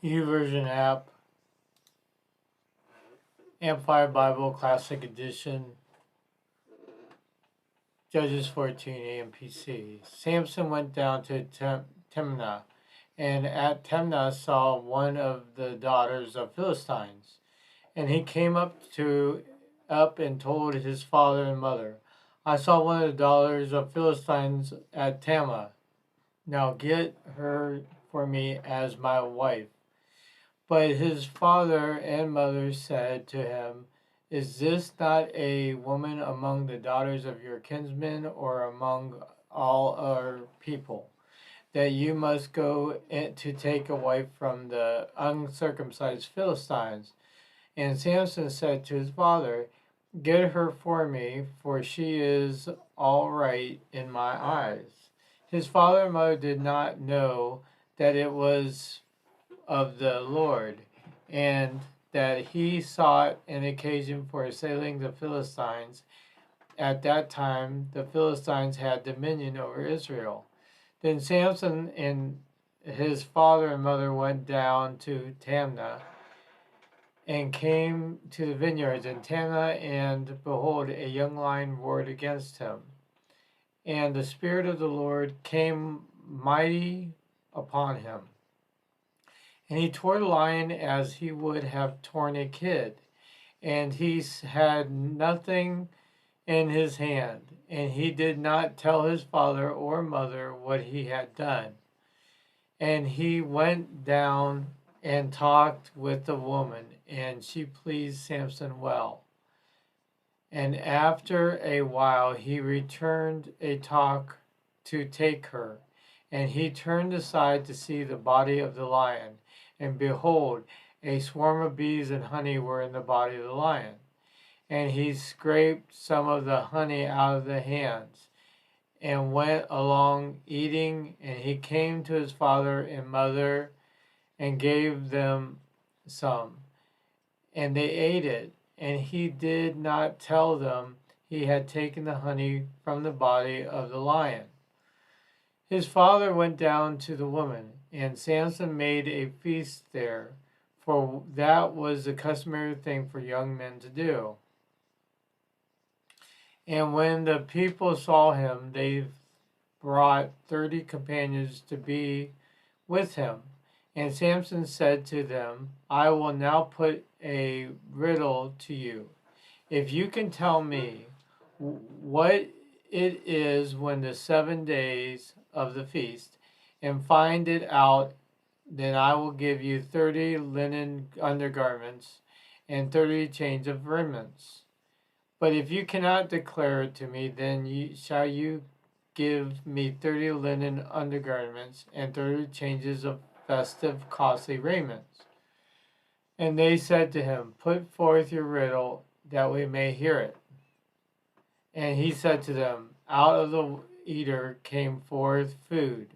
YouVersion app, Amplified Bible Classic Edition, Judges 14 AMPC. Samson went down to Timnah, and at Timnah saw one of the daughters of Philistines. And he came up and told his father and mother, I saw one of the daughters of Philistines at Tamah. Now get her for me as my wife. But his father and mother said to him, Is this not a woman among the daughters of your kinsmen or among all our people, that you must go to take a wife from the uncircumcised Philistines? And Samson said to his father, Get her for me, for she is all right in my eyes. His father and mother did not know that it was of the Lord, and that he sought an occasion for assailing the Philistines. At that time, the Philistines had dominion over Israel. Then Samson and his father and mother went down to Tamnah and came to the vineyards in Tamnah, and behold, a young lion roared against him. And the Spirit of the Lord came mighty upon him. And he tore the lion as he would have torn a kid. And he had nothing in his hand. And he did not tell his father or mother what he had done. And he went down and talked with the woman, and she pleased Samson well. And after a while he returned a talk to take her. And he turned aside to see the body of the lion. And behold, a swarm of bees and honey were in the body of the lion. And he scraped some of the honey out of the hands, and went along eating. And he came to his father and mother, and gave them some. And they ate it. And he did not tell them he had taken the honey from the body of the lion. His father went down to the woman, and Samson made a feast there, for that was the customary thing for young men to do. And when the people saw him, they brought 30 companions to be with him. And Samson said to them, I will now put a riddle to you. If you can tell me what it is when the 7 days of the feast, and find it out, then I will give you 30 linen undergarments and 30 change of raiments. But if you cannot declare it to me, then shall you give me 30 linen undergarments and 30 changes of festive costly raiments. And they said to him, Put forth your riddle, that we may hear it. And he said to them, Out of the eater came forth food,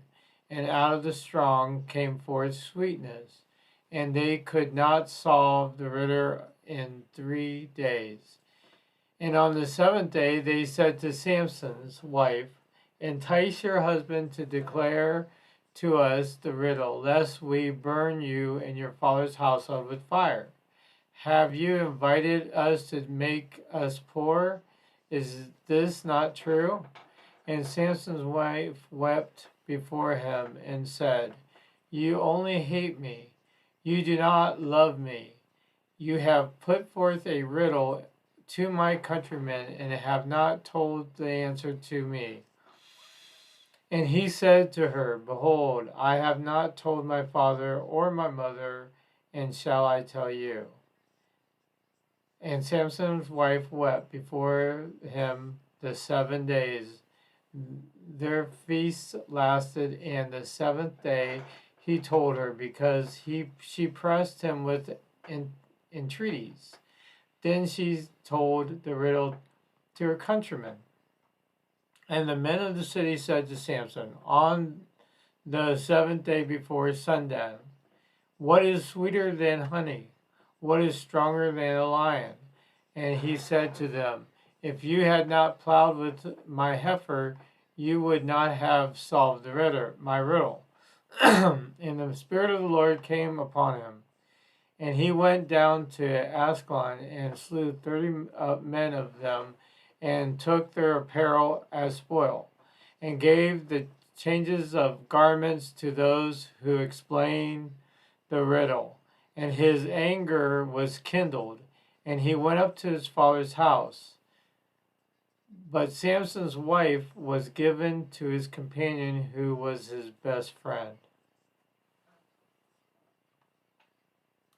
and out of the strong came forth sweetness. And they could not solve the riddle in 3 days. And on the 7th day they said to Samson's wife, Entice your husband to declare to us the riddle, lest we burn you and your father's household with fire. Have you invited us to make us poor? Is this not true? And Samson's wife wept before him and said, You only hate me. You do not love me. You have put forth a riddle to my countrymen and have not told the answer to me. And he said to her, Behold, I have not told my father or my mother, and shall I tell you? And Samson's wife wept before him the 7 days. Their feast lasted, and the 7th day he told her, because she pressed him with entreaties. Then she told the riddle to her countrymen. And the men of the city said to Samson, On the 7th day before sundown, What is sweeter than honey? What is stronger than a lion? And he said to them, If you had not plowed with my heifer, you would not have solved my riddle. And the Spirit of the Lord came upon him. And he went down to Ascalon and slew 30 men of them, and took their apparel as spoil, and gave the changes of garments to those who explained the riddle. And his anger was kindled, and he went up to his father's house. But Samson's wife was given to his companion, who was his best friend.